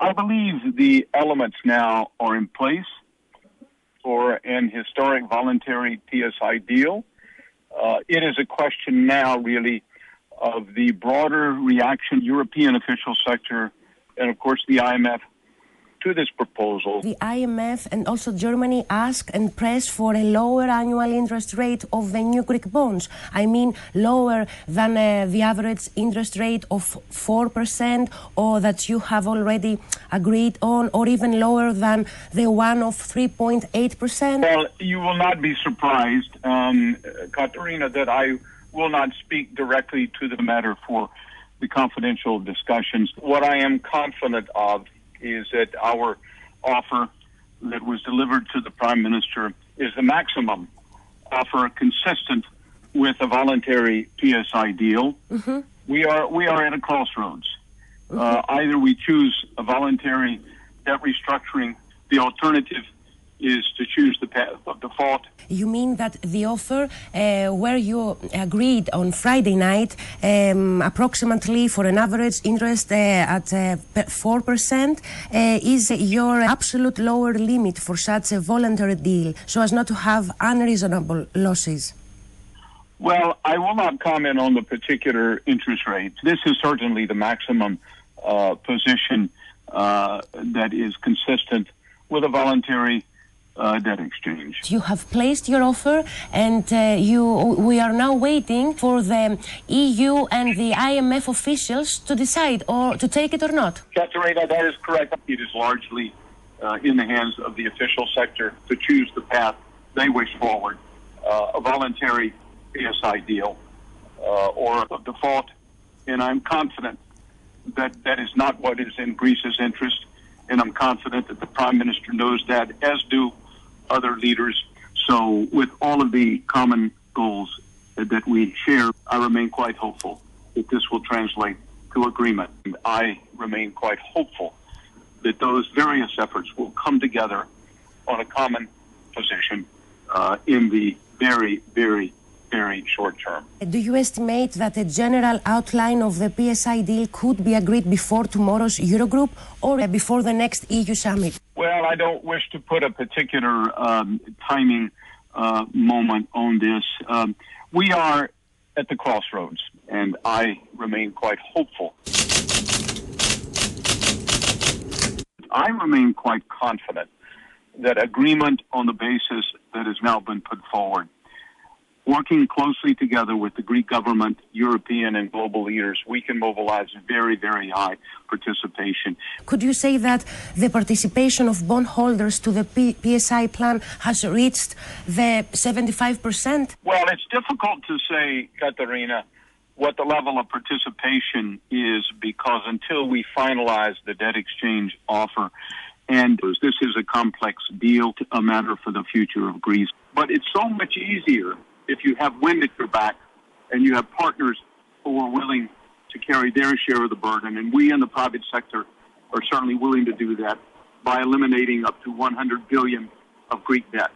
I believe the elements now are in place for an historic voluntary PSI deal. It is a question now, really, of the broader reaction, European official sector, and of course the IMF, to this proposal. The IMF and also Germany ask and press for a lower annual interest rate of the new Greek bonds. I mean, lower than the average interest rate of 4%, or that you have already agreed on, or even lower than the one of 3.8%. Well, you will not be surprised, Katerina, that I will not speak directly to the matter for the confidential discussions. What I am confident of is that our offer that was delivered to the Prime Minister is the maximum offer consistent with a voluntary PSI deal. Mm-hmm. We are at a crossroads. Mm-hmm. Either we choose a voluntary debt restructuring, the alternative is to choose the path of default. You mean that the offer where you agreed on Friday night approximately for an average interest at 4% is your absolute lower limit for such a voluntary deal, so as not to have unreasonable losses? Well, I will not comment on the particular interest rate. This is certainly the maximum position that is consistent with a voluntary debt exchange. You have placed your offer, and we are now waiting for the EU and the IMF officials to decide or to take it or not. Katerina, that is correct. It is largely in the hands of the official sector to choose the path they wish forward, a voluntary PSI deal or a default, and I'm confident that that is not what is in Greece's interest, and I'm confident that the Prime Minister knows that, as do other leaders. So with all of the common goals that we share, I remain quite hopeful that this will translate to agreement. And I remain quite hopeful that those various efforts will come together on a common position in the very, very, very short term. Do you estimate that a general outline of the PSI deal could be agreed before tomorrow's Eurogroup or before the next EU summit? Well, I don't wish to put a particular timing moment on this. We are at the crossroads, and I remain quite hopeful. I remain quite confident that agreement on the basis that has now been put forward, working closely together with the Greek government, European and global leaders, we can mobilize very, very high participation. Could you say that the participation of bondholders to the PSI plan has reached the 75%? Well, it's difficult to say, Katerina, what the level of participation is, because until we finalize the debt exchange offer, and this is a complex deal, a matter for the future of Greece. But it's so much easier if you have wind at your back and you have partners who are willing to carry their share of the burden. And we in the private sector are certainly willing to do that by eliminating up to 100 billion of Greek debt.